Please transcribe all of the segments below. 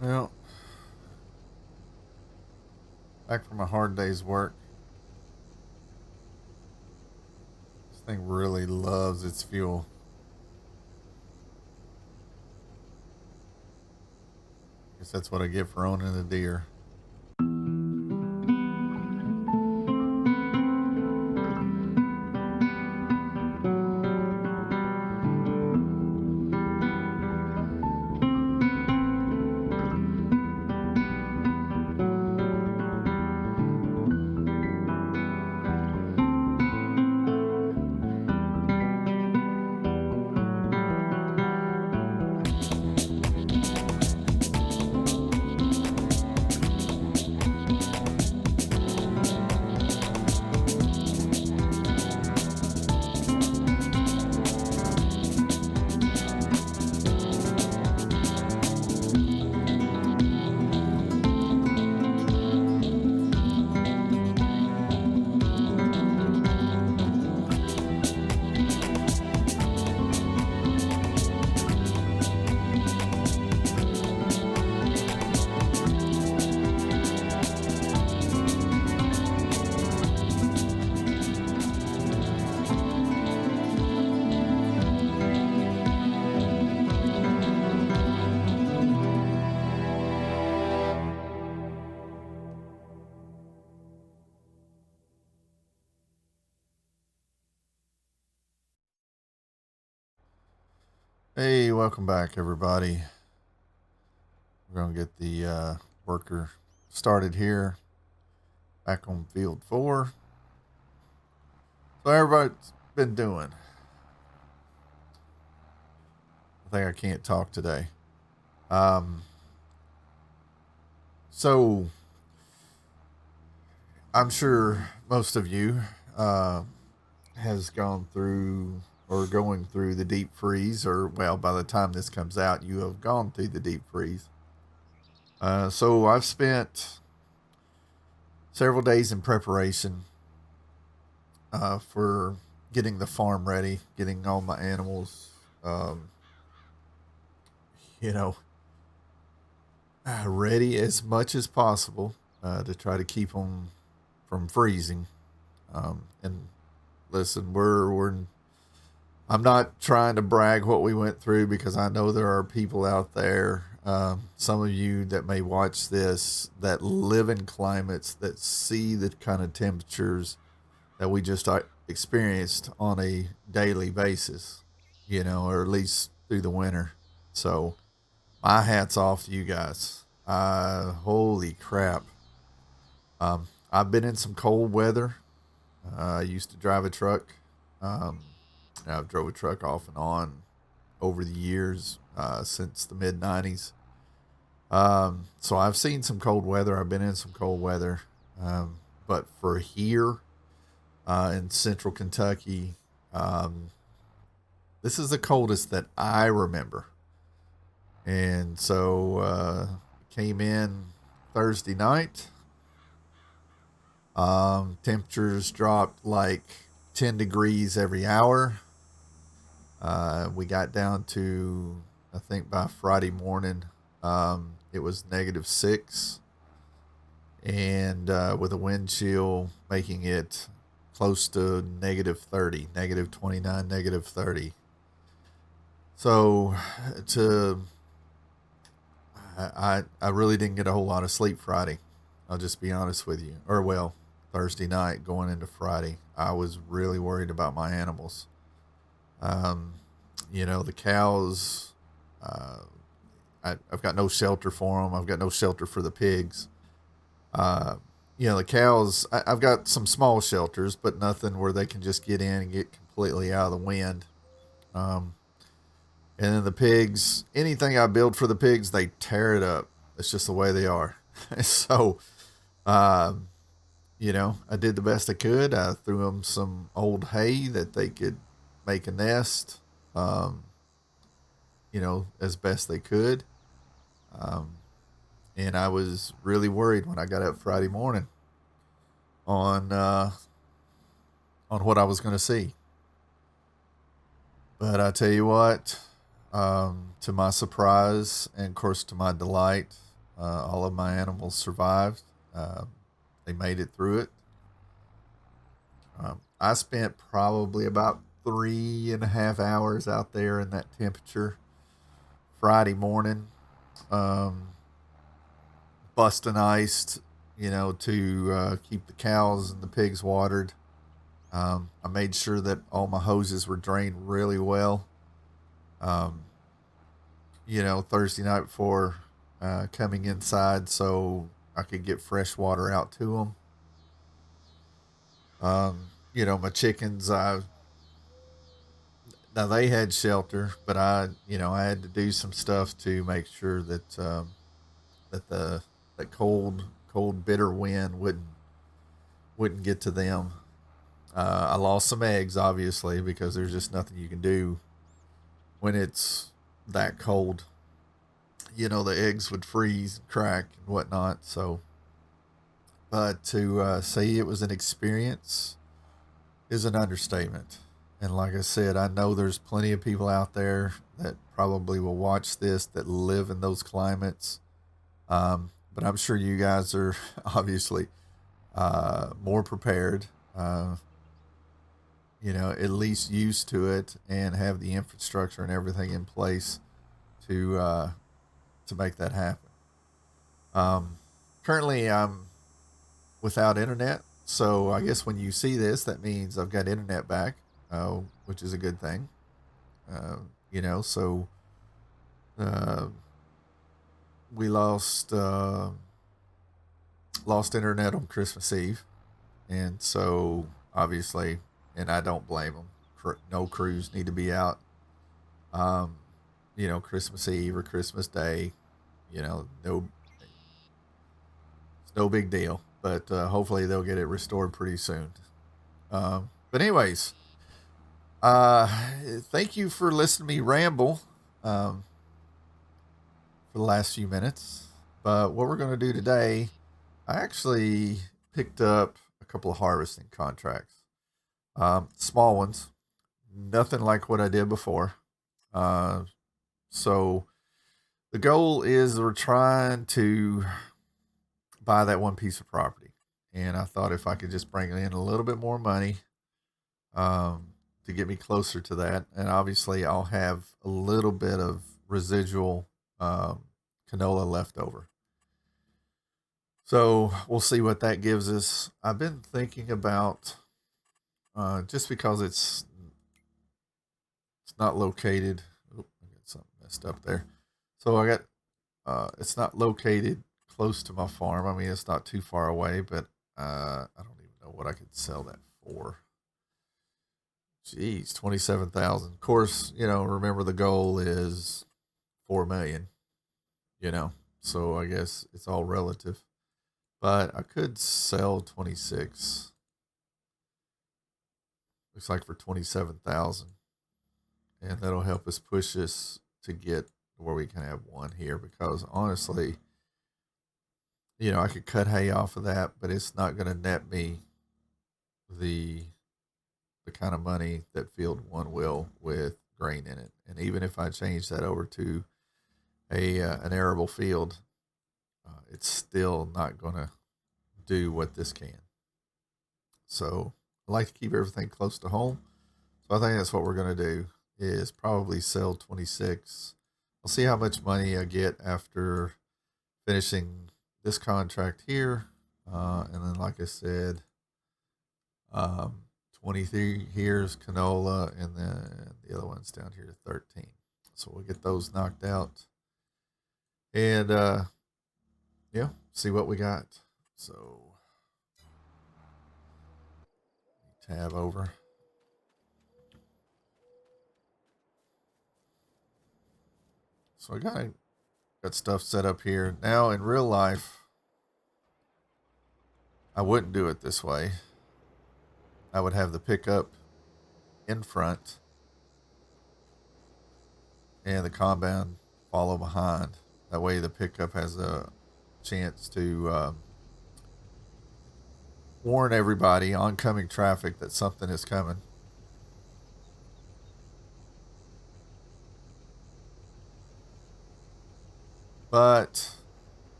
Well, back from a hard day's work. This thing really loves its fuel. Guess that's what I get for owning a deer. Hey, welcome back, everybody. We're going to get the worker started here, back on field 4. So, everybody's been doing. I think I can't talk today. Um, so, I'm sure most of you has gone through or going through the deep freeze, or, well, by the time this comes out, you have gone through the deep freeze. So, I've spent several days in preparation for getting the farm ready, getting all my animals, you know, ready as much as possible to try to keep them from freezing. And listen, I'm not trying to brag what we went through because I know there are people out there, some of you that may watch this, that live in climates that see the kind of temperatures that we just experienced on a daily basis, or at least through the winter. So my hat's off to you guys. Holy crap. I've been in some cold weather. I used to drive a truck. Um, I've drove a truck off and on over the years since the mid 90s. So I've seen some cold weather. I've been in some cold weather. But for here in central Kentucky, this is the coldest that I remember. And so came in Thursday night. Temperatures dropped like 10 degrees every hour. We got down to, I think by Friday morning, it was -6. And with a wind chill making it close to -30, -29, -30. So to I really didn't get a whole lot of sleep Friday. I'll just be honest with you. Or well, Thursday night going into Friday, I was really worried about my animals. Um, the cows. I've got no shelter for them. I've got no shelter for the pigs. Uh, the cows. I've got some small shelters, but nothing where they can just get in and get completely out of the wind. Um, and then the pigs, anything I build for the pigs, they tear it up. It's just the way they are. So, um, I did the best I could. I threw them some old hay that they could make a nest, um, as best they could. Um, and I was really worried when I got up Friday morning on what I was going to see. But I tell you what, to my surprise and of course to my delight, All of my animals survived. They made it through it. I spent probably about 3.5 hours out there in that temperature Friday morning, um, busting ice, to keep the cows and the pigs watered. I made sure that all my hoses were drained really well. Um, Thursday night before coming inside so I could get fresh water out to them. My chickens, now they had shelter, but I had to do some stuff to make sure that that cold, bitter wind wouldn't get to them. I lost some eggs, obviously, because there's just nothing you can do when it's that cold. The eggs would freeze and crack and whatnot. So, but to say it was an experience is an understatement. And like I said, I know there's plenty of people out there that probably will watch this that live in those climates. But I'm sure you guys are obviously more prepared, at least used to it and have the infrastructure and everything in place to make that happen. Currently, I'm without internet. So I guess when you see this, that means I've got internet back, which is a good thing. So uh, we lost internet on Christmas Eve, and so obviously, and I don't blame them. No crews need to be out. Um, Christmas Eve or Christmas Day. No, it's no big deal. But hopefully they'll get it restored pretty soon. But anyways, uh, thank you for listening to me ramble um, for the last few minutes. But what we're going to do today, I actually picked up a couple of harvesting contracts, small ones, nothing like what I did before. So the goal is we're trying to buy that one piece of property. And I thought if I could just bring in a little bit more money to get me closer to that. And obviously, I'll have a little bit of residual canola left over. So we'll see what that gives us. I've been thinking about just because it's not located. Oh, I got something messed up there. So I got it's not located close to my farm. I mean, it's not too far away, but I don't even know what I could sell that for. Geez, 27,000. Of course, remember the goal is 4 million. So I guess it's all relative. But I could sell 26. Looks like for 27,000, and that'll help us push us to get where we can have one here. Because honestly, I could cut hay off of that, but it's not going to net me the kind of money that field one will with grain in it. And even if I change that over to an arable field, it's still not going to do what this can. So I like to keep everything close to home. So I think that's what we're going to do is probably sell 26. I'll see how much money I get after finishing this contract here. And then, like I said, 23 here's canola, and then the other one's down here to 13. So we'll get those knocked out. And see what we got. So tab over. So I got stuff set up here. Now in real life, I wouldn't do it this way. I would have the pickup in front and the combine follow behind. That way the pickup has a chance to warn everybody, oncoming traffic, that something is coming. But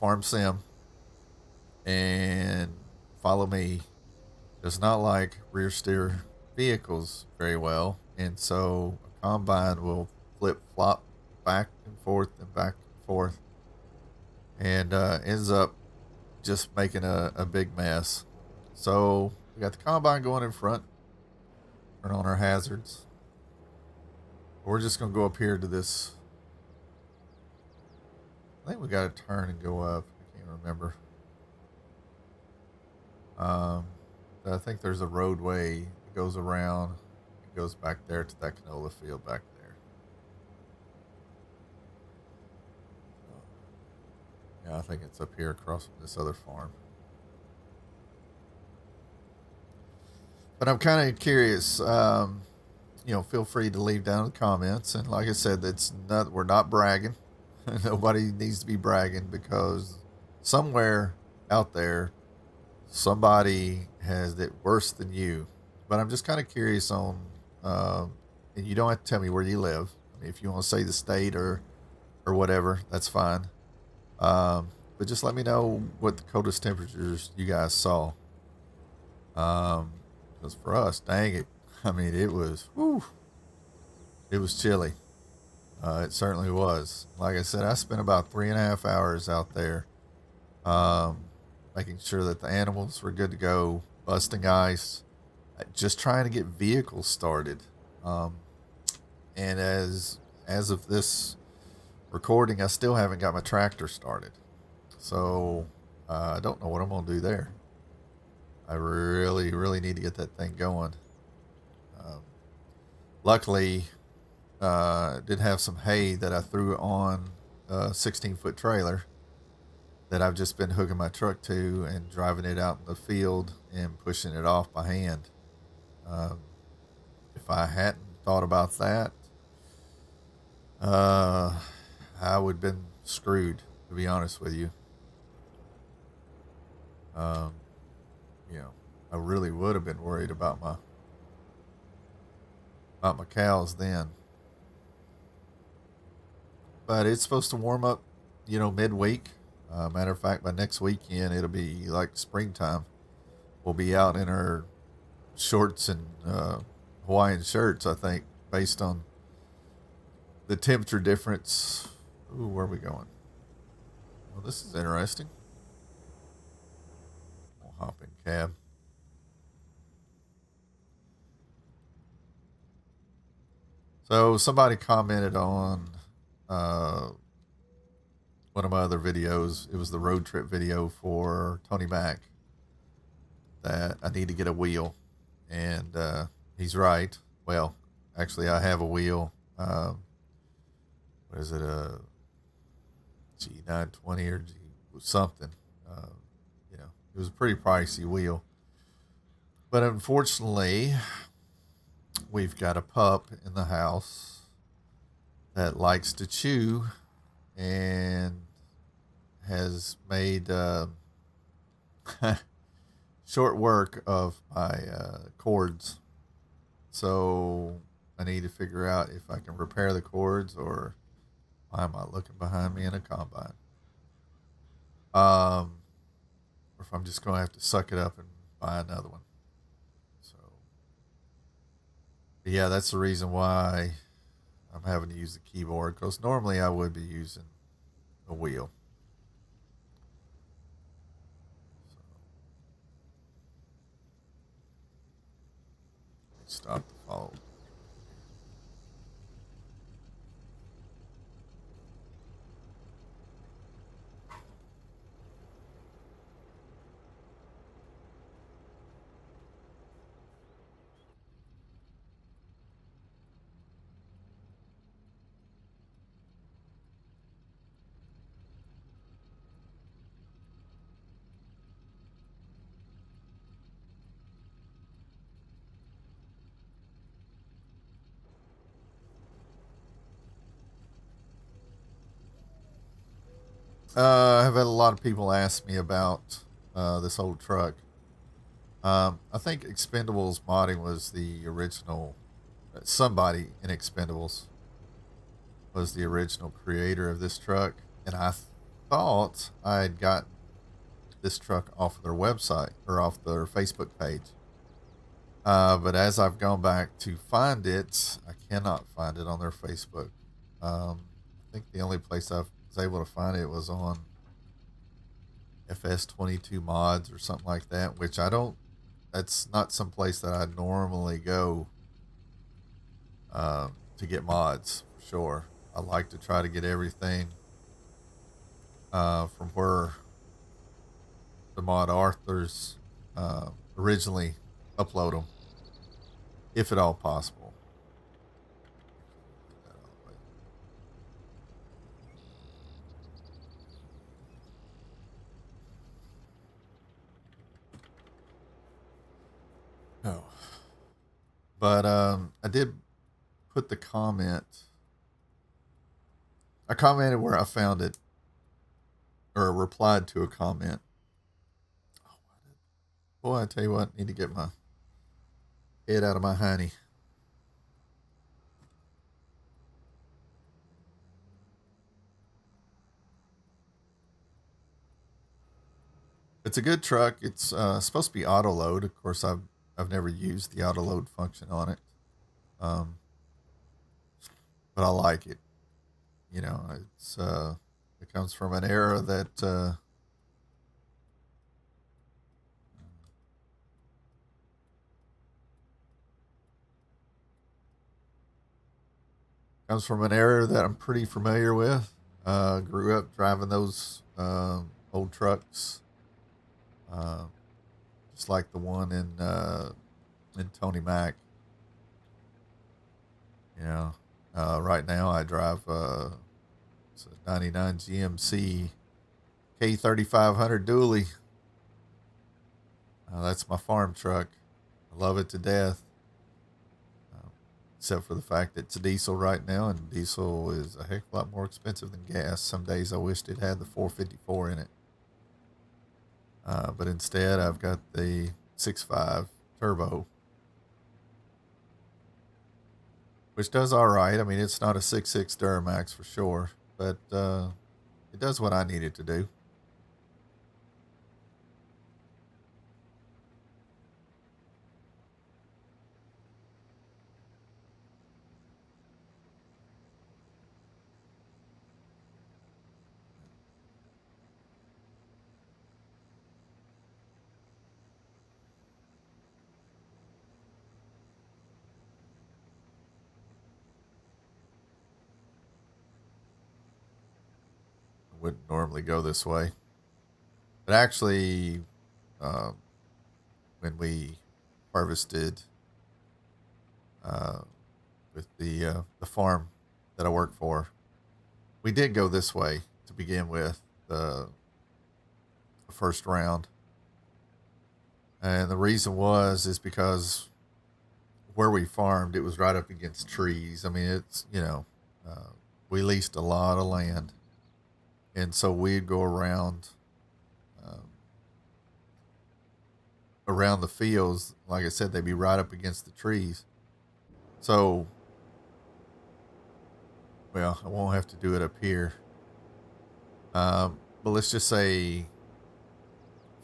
farm sim and follow me does not like rear steer vehicles very well, and so a combine will flip flop back and forth and back and forth, and ends up just making a big mess. So we got the combine going in front, turn on our hazards. We're just gonna go up here to this. I think we got to turn and go up. I can't remember. I think there's a roadway that goes around. It goes back there to that canola field back there. Yeah, I think it's up here across from this other farm. But I'm kind of curious. Feel free to leave down in the comments. And like I said, we're not bragging. Nobody needs to be bragging, because somewhere out there, somebody has it worse than you. But I'm just kind of curious on, and you don't have to tell me where you live. I mean, if you want to say the state or whatever, that's fine. But just let me know what the coldest temperatures you guys saw. Because for us, dang it, I mean, it was chilly. It certainly was. Like I said, I spent about 3.5 hours out there, making sure that the animals were good to go, busting ice, just trying to get vehicles started. And as of this recording, I still haven't got my tractor started. So I don't know what I'm going to do there. I really, really need to get that thing going. Luckily, did have some hay that I threw on a 16-foot trailer that I've just been hooking my truck to and driving it out in the field and pushing it off by hand. If I hadn't thought about that, I would have been screwed, to be honest with you. I really would have been worried about my cows then. But it's supposed to warm up, midweek. Matter of fact, by next weekend, it'll be like springtime. We'll be out in our shorts and Hawaiian shirts, I think, based on the temperature difference. Ooh, where are we going? Well, this is interesting. We'll hop in cab. So somebody commented on one of my other videos. It was the road trip video for Tony Mac, that I need to get a wheel. And he's right. Well, actually, I have a wheel. What is it? A G920 or G something. It was a pretty pricey wheel. But unfortunately, we've got a pup in the house that likes to chew and has made short work of my cords. So I need to figure out if I can repair the cords, or why am I looking behind me in a combine? Or if I'm just going to have to suck it up and buy another one. So, but yeah, that's the reason why I'm having to use the keyboard, because normally I would be using a wheel. So, stop the follow. I've had a lot of people ask me about this old truck. I think Expendables Modding was the original. Somebody in Expendables was the original creator of this truck, and I thought I had gotten this truck off of their website or off their Facebook page. But as I've gone back to find it, I cannot find it on their Facebook. I think the only place I was able to find it was on FS22 mods or something like that, which I don't, that's not some place that I normally go to get mods for sure. I like to try to get everything from where the mod authors originally upload them, if at all possible. No. But I did put the comment. I commented where I found it, or replied to a comment. Boy, I tell you what, I need to get my head out of my honey. It's a good truck. It's supposed to be auto load. Of course, I've never used the auto load function on it, um, but I like it. You know, it comes from an era that I'm pretty familiar with. Grew up driving those old trucks, uh, just like the one in Tony Mac. You know, right now I drive it's a '99 GMC K3500 dually. That's my farm truck. I love it to death. Except for the fact that it's a diesel right now, and diesel is a heck of a lot more expensive than gas. Some days I wished it had the 454 in it. But instead, I've got the 6.5 turbo, which does all right. I mean, it's not a 6.6 Duramax for sure, but it does what I need it to do. I wouldn't normally go this way, but actually, um, when we harvested uh, with the farm that I work for, we did go this way to begin with the first round, and the reason is because where we farmed, it was right up against trees. I mean, it's we leased a lot of land, and so we'd go um, around the fields. Like I said, they'd be right up against the trees. So, well, I won't have to do it up here. But let's just say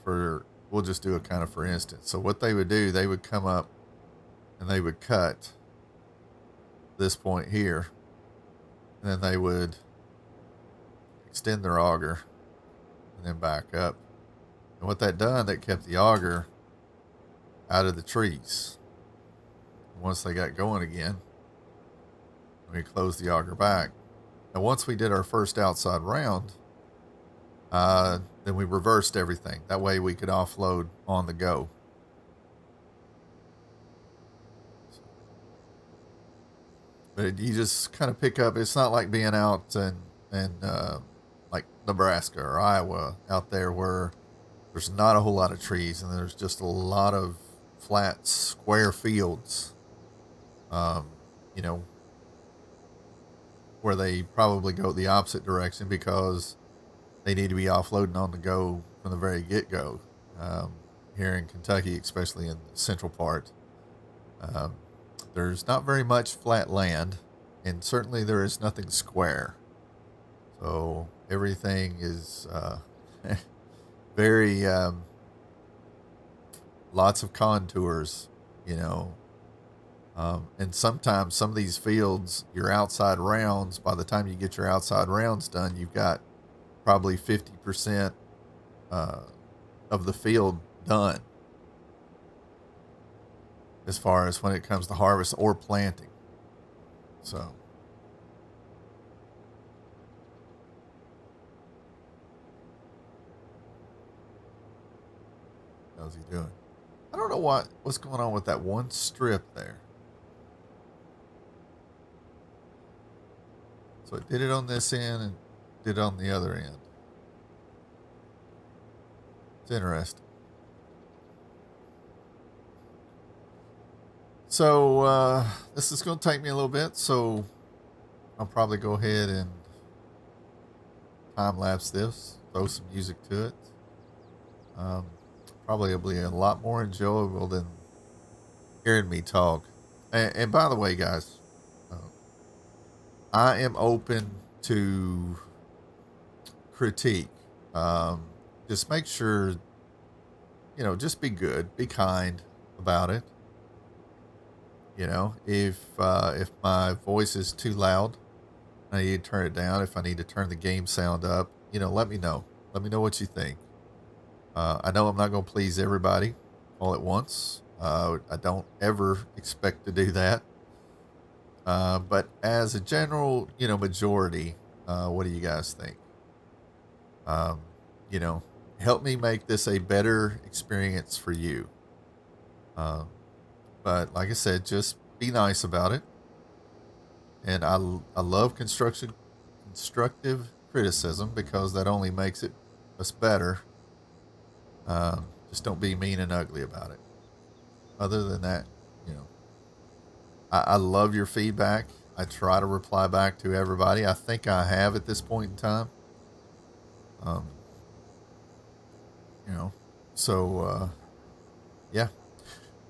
we'll just do it kind of for instance. So what they would do, they would come up and they would cut this point here, and then they would extend their auger and then back up. And what that done, that kept the auger out of the trees. And once they got going again, we closed the auger back. And once we did our first outside round, then we reversed everything. That way we could offload on the go. But you just kind of pick up. It's not like being out in like Nebraska or Iowa out there where there's not a whole lot of trees and there's just a lot of flat square fields. Um, you know, where they probably go the opposite direction because they need to be offloading on the go from the very get go. Here in Kentucky, especially in the central part, um, there's not very much flat land, and certainly there is nothing square. So Everything is very lots of contours, you know. And sometimes some of these fields, your outside rounds, by the time you get your outside rounds done, you've got probably 50% of the field done as far as when it comes to harvest or planting. So, how's he doing? I don't know what's going on with that one strip there. So it did it on this end and did it on the other end. It's interesting. So this is going to take me a little bit, so I'll probably go ahead and time lapse this, throw some music to it. Probably will be a lot more enjoyable than hearing me talk. And by the way, guys, I am open to critique. Just make sure, just be good, be kind about it. If my voice is too loud, I need to turn it down. If I need to turn the game sound up, let me know. Let me know what you think. I know I'm not going to please everybody all at once. I don't ever expect to do that. But as a general, majority, what do you guys think? Help me make this a better experience for you. But like I said, just be nice about it. And I love constructive criticism because that only makes us better. Just don't be mean and ugly about it. Other than that, I love your feedback. I try to reply back to everybody. I think I have at this point in time. So yeah.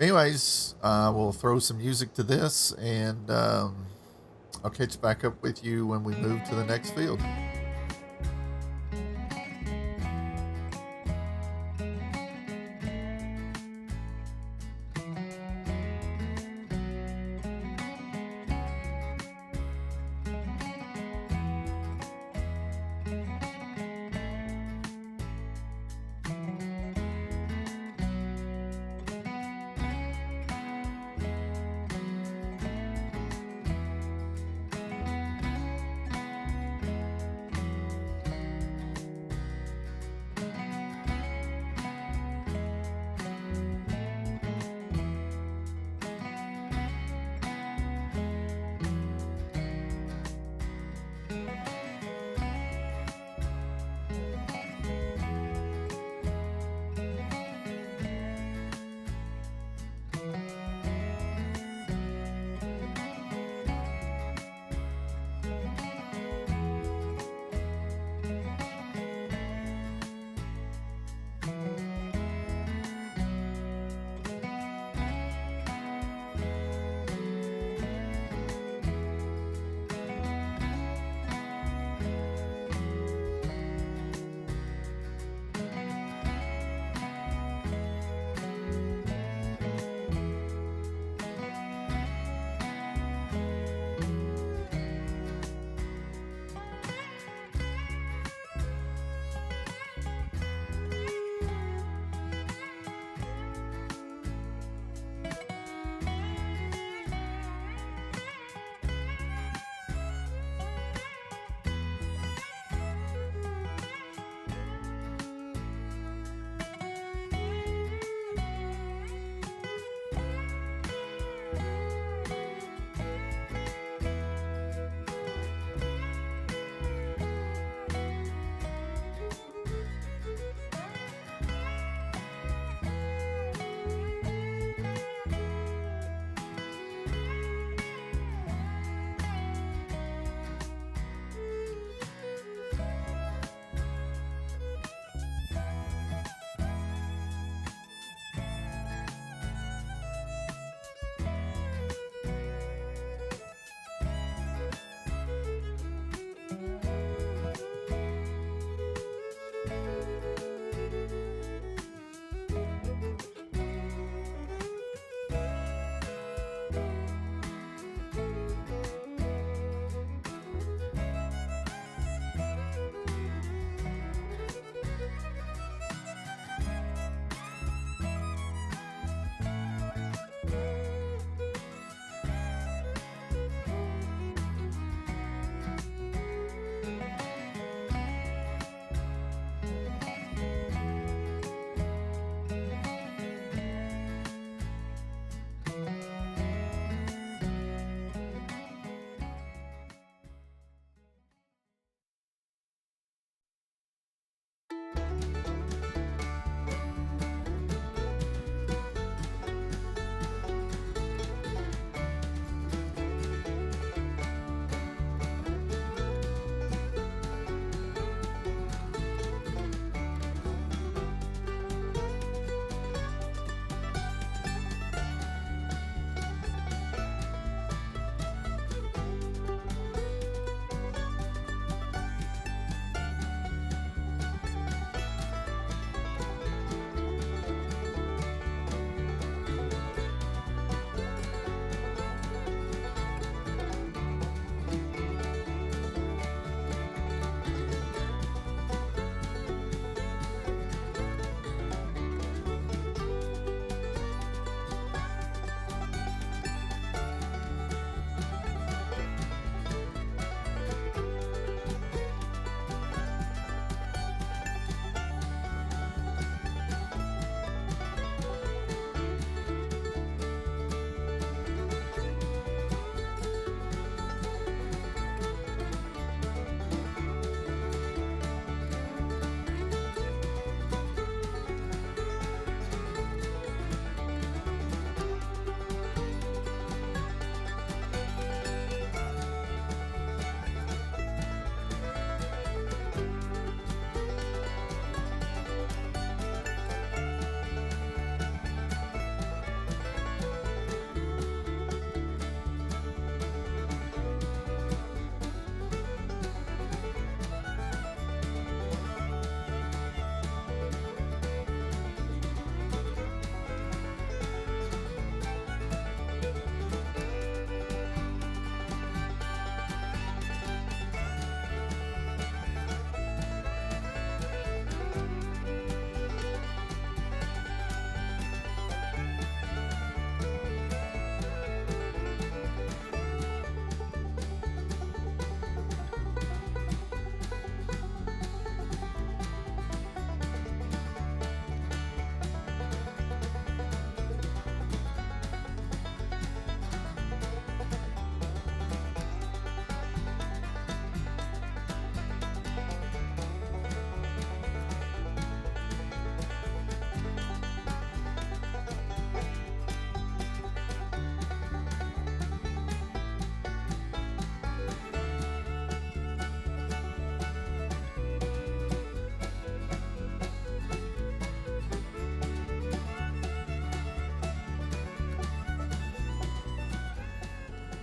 Anyways, we'll throw some music to this, and I'll catch back up with you when we move to the next field.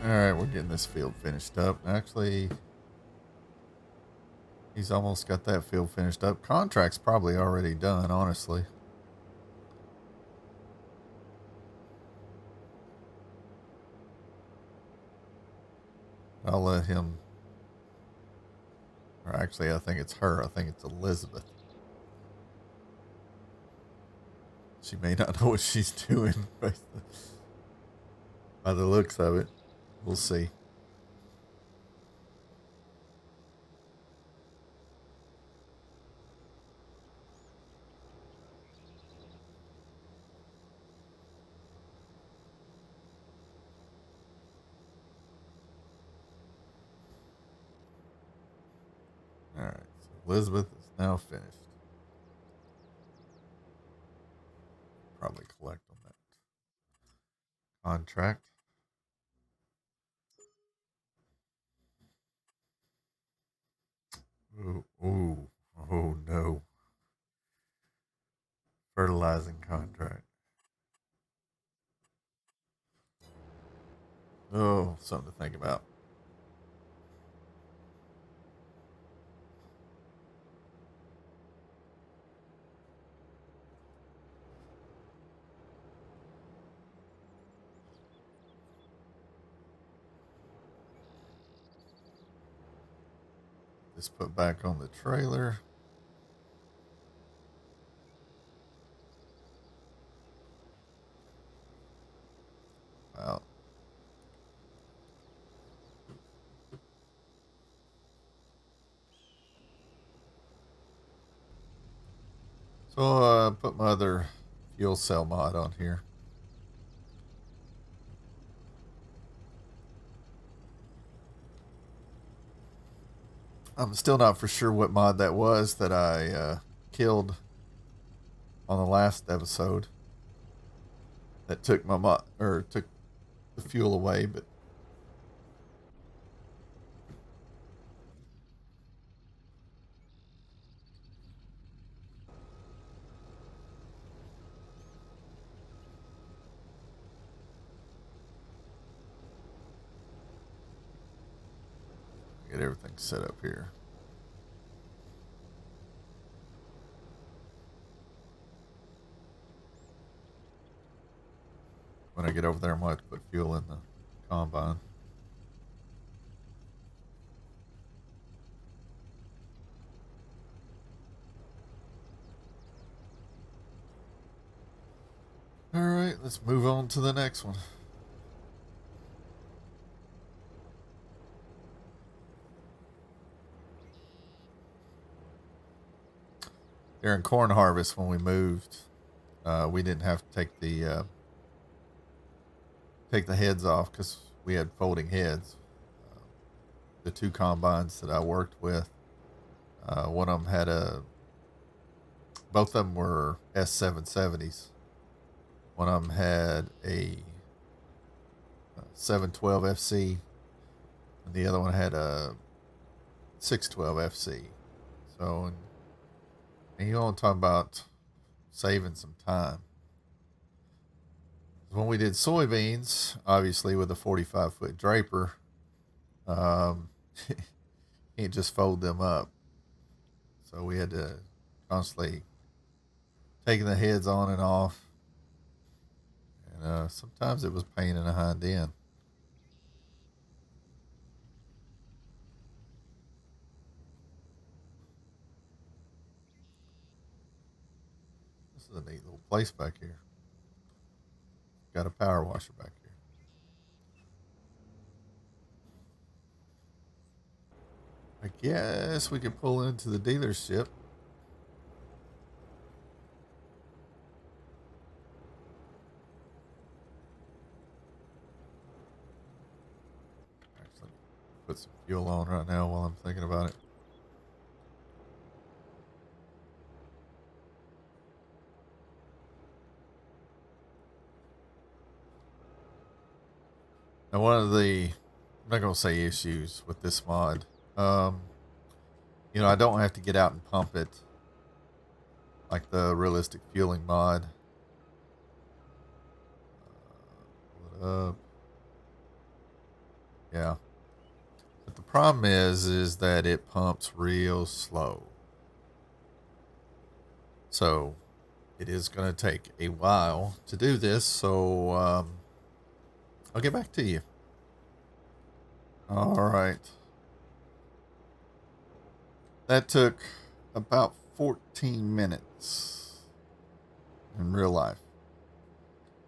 Alright, we're getting this field finished up. Actually, he's almost got that field finished up. Contract's probably already done, honestly. I'll let him... Or actually, I think it's her. I think it's Elizabeth. She may not know what she's doing by the looks of it. We'll see. Alright, so Elizabeth is now finished. Probably collect on that contract. Ooh, ooh, oh no. Fertilizing contract. Oh, something to think about. Just put back on the trailer. Wow. So put my other fuel cell mod on here. I'm still not for sure what mod that was that I killed on the last episode. That took my mod, or took the fuel away, but get everything set up here. When I get over there, I'm going to have to put fuel in the combine. Alright, let's move on to the next one. During corn harvest, when we moved, we didn't have to take the heads off because we had folding heads. The two combines that I worked with, one of them had both of them were S770s. One of them had a 712 FC, and the other one had a 612 FC. So, and you want to talk about saving some time. When we did soybeans, obviously with a 45-foot draper, can't just fold them up. So we had to constantly taking the heads on and off. And sometimes it was pain in the hind end. This is a neat little place back here. Got a power washer back here. I guess we could pull into the dealership. Actually, put some fuel on right now while I'm thinking about it. Now, one of the, I'm not going to say issues with this mod, you know, I don't have to get out and pump it like the realistic fueling mod. Pull it up. Yeah. But the problem is that it pumps real slow. So it is going to take a while to do this. So I'll get back to you. All right. That took about 14 minutes in real life.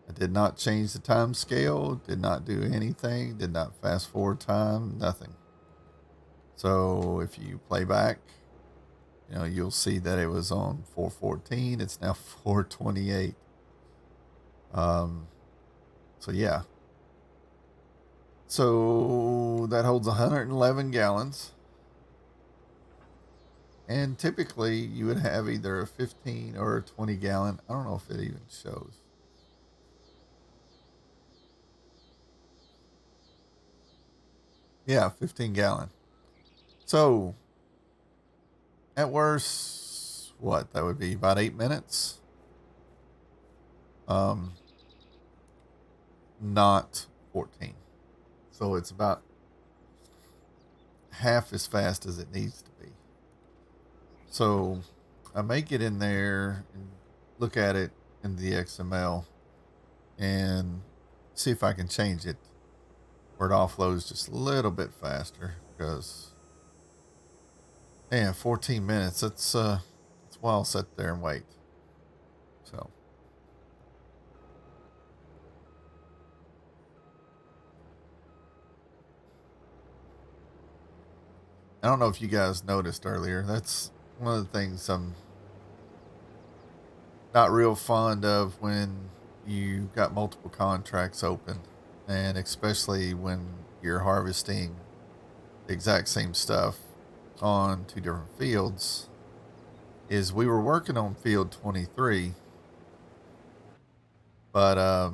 I did not change the time scale, did not do anything, did not fast forward time, nothing. So if you play back, you'll see that it was on 414. It's now 428. So yeah. So that holds 111 gallons. And typically you would have either a 15 or a 20 gallon. I don't know if it even shows. Yeah, 15 gallon. So at worst, what? That would be about 8 minutes. Not 14. So it's about half as fast as it needs to be. So I may get in there and look at it in the XML and see if I can change it where it offloads just a little bit faster, because 14 minutes, it's a while I'll sit there and wait. So I don't know if you guys noticed earlier. That's one of the things I'm not real fond of when you got multiple contracts open, and especially when you're harvesting the exact same stuff on two different fields. Is we were working on field 23, but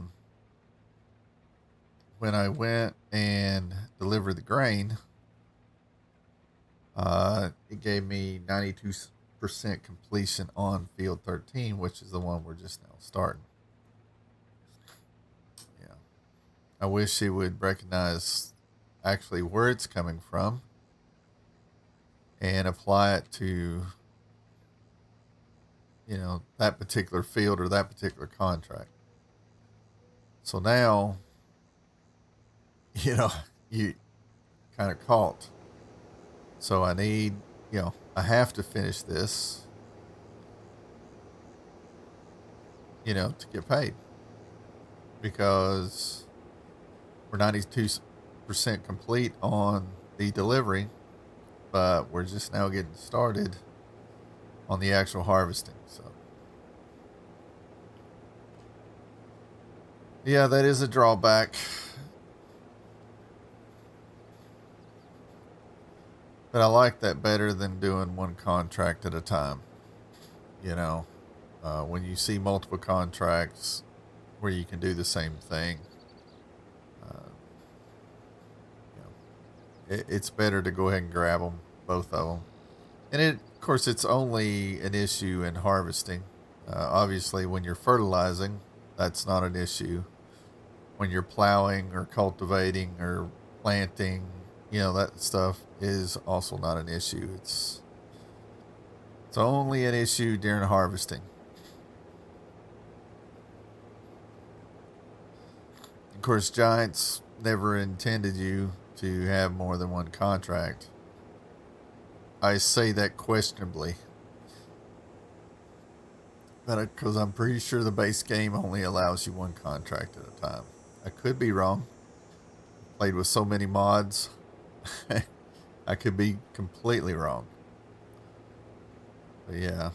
when I went and delivered the grain, it gave me 92% completion on field 13, which is the one we're just now starting. Yeah. I wish it would recognize actually where it's coming from and apply it to, that particular field or that particular contract. So now, you kind of caught. So I need, I have to finish this, to get paid, because we're 92% complete on the delivery, but we're just now getting started on the actual harvesting. So yeah, that is a drawback. But I like that better than doing one contract at a time. When you see multiple contracts where you can do the same thing, uh, it's better to go ahead and grab them, both of them. And of course, it's only an issue in harvesting. Obviously, when you're fertilizing, that's not an issue. When you're plowing or cultivating or planting, that stuff is also not an issue. It's only an issue during harvesting. Of course, Giants never intended you to have more than one contract. I say that questionably, but because I'm pretty sure the base game only allows you one contract at a time. I could be wrong. Played with so many mods. I could be completely wrong. But yeah.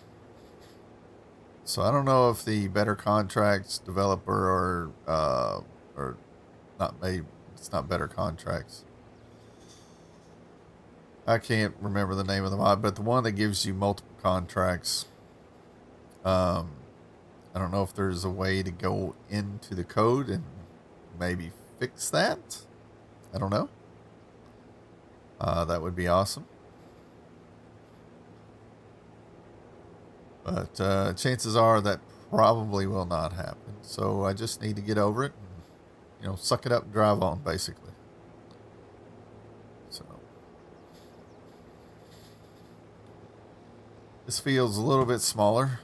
So I don't know if the Better Contracts developer or not made. It's not Better Contracts. I can't remember the name of the mod, but the one that gives you multiple contracts. I don't know if there's a way to go into the code and maybe fix that. I don't know. That would be awesome. But chances are that probably will not happen. So I just need to get over it and, suck it up and drive on, basically. This field's a little bit smaller.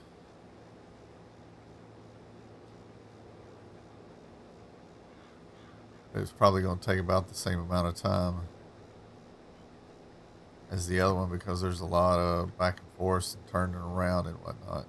It's probably going to take about the same amount of time as the other one because there's a lot of back and forth and turning around and whatnot.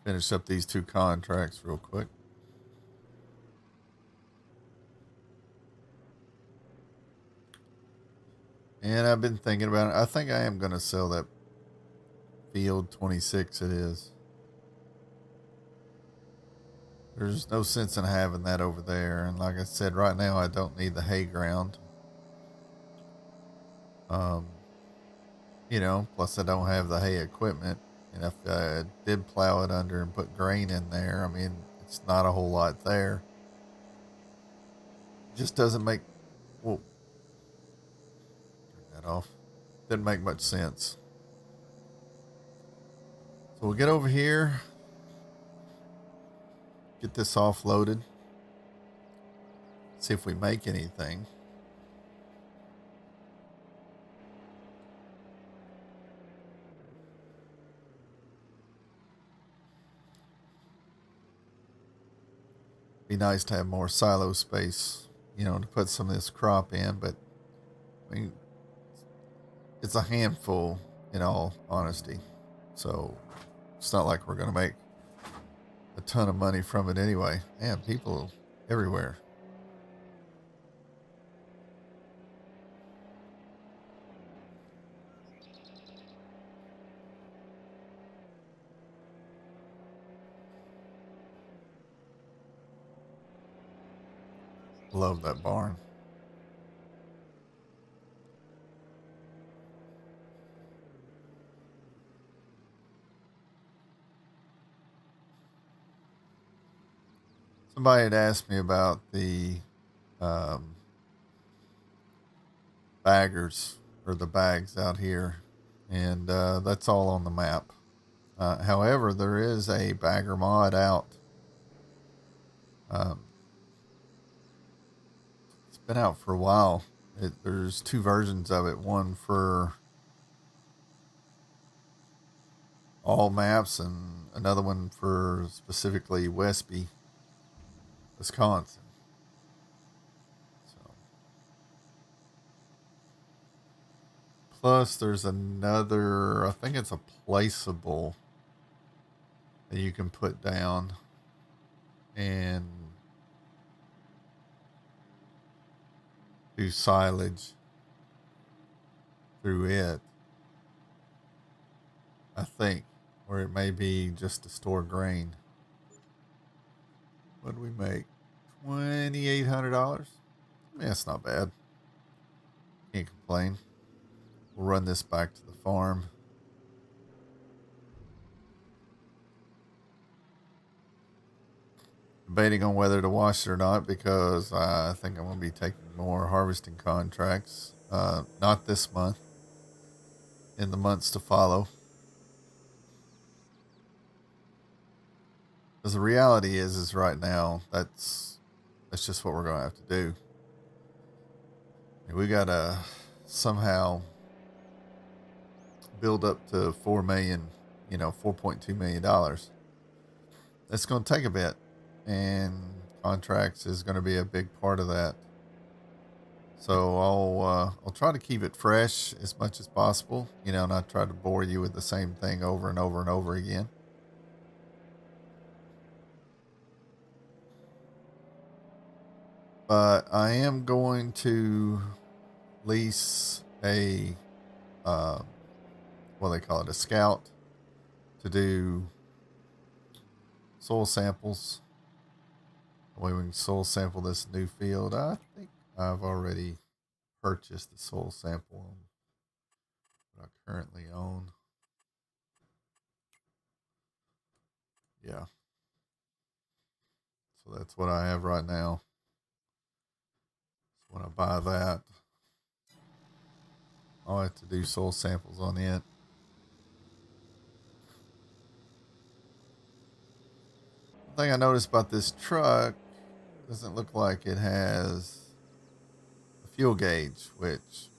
finish up these 2 contracts real quick. And I've been thinking about it. I think I am going to sell that field 26 it is. There's no sense in having that over there. And like I said, right now I don't need the hay ground. You know, plus I don't have the hay equipment. And if I did plow it under and put grain in there, I mean, it's not a whole lot there. It just doesn't make, well, turn that off. Didn't make much sense. So we'll get over here, get this offloaded, see if we make anything. Be nice to have more silo space, you know, to put some of this crop in, but I mean, it's a handful in all honesty. So it's not like we're going to make a ton of money from it anyway. Man, people everywhere. Love that barn. Somebody had asked me about the baggers or the bags out here, and that's all on the map. However, there is a bagger mod out. Um, it's been out for a while. There's 2 versions of it. One for all maps, and another one for specifically Westby, Wisconsin. So, plus there's another. I think it's a placeable that you can put down and do silage through it. I think, or it may be just to store grain. What do we make? $2,800. I mean, that's not bad. Can't complain. We'll run this back to the farm. Debating on whether to wash it or not because I think I'm going to be taking more harvesting contracts. Not this month. In the months to follow. Because the reality is right now that's just what we're going to have to do. We got to somehow build up to $4 million, $4.2 million. It's going to take a bit, and contracts is going to be a big part of that. So I'll try to keep it fresh as much as possible, not try to bore you with the same thing over and over and over again. But I am going to lease a, what do they call it, a scout to do soil samples. The way we can soil sample this new field. I think I've already purchased the soil sample that I currently own. Yeah. So that's what I have right now. So when I buy that, I'll have to do soil samples on it. The thing I noticed about this truck, doesn't look like it has a fuel gauge, which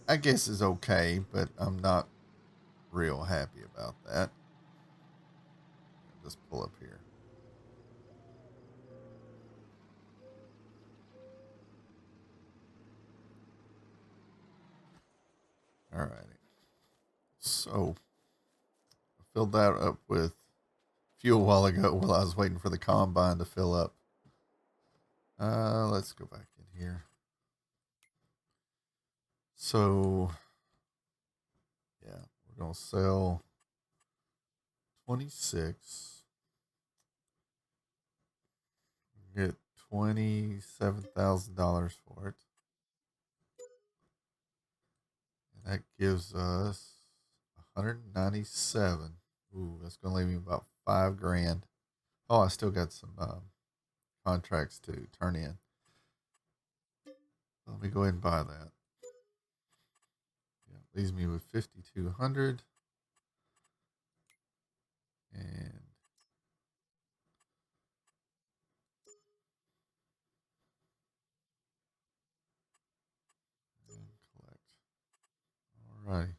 I guess is okay, but I'm not real happy about that. I'll just pull up here. All right. So filled that up with fuel a while ago while I was waiting for the combine to fill up. Let's go back in here. So, yeah, we're going to sell 26. Get $27,000 for it. And that gives us 197. Ooh, that's going to leave me about $5,000. Oh, I still got some contracts to turn in. Let me go ahead and buy that. Yeah, leaves me with 5,200. And collect. All right.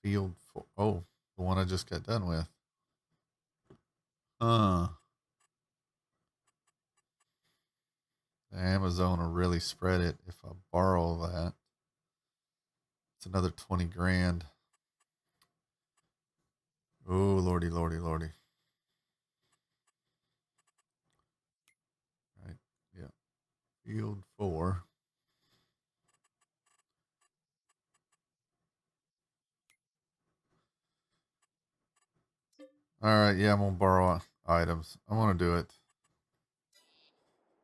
Field for, oh, the one I just got done with. The Amazon will really spread it if I borrow that. It's another 20 grand. Oh, lordy, lordy, lordy. Right. Yeah. Field 4. All right. Yeah, I'm going to borrow items. I want to do it.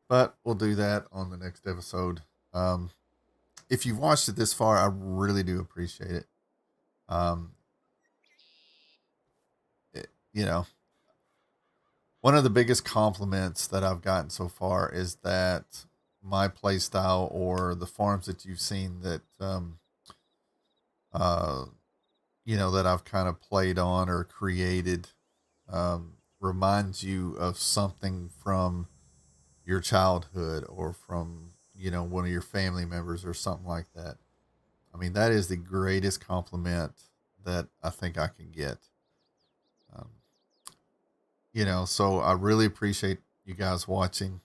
But we'll do that on the next episode. If you've watched it this far, I really do appreciate it. Um, you know, one of the biggest compliments that I've gotten so far is that my play style or the farms that you've seen that, uh, that I've kind of played on or created, reminds you of something from your childhood or from, one of your family members or something like that. I mean, that is the greatest compliment that I think I can get. Um, so I really appreciate you guys watching.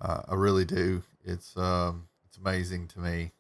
I really do. It's amazing to me.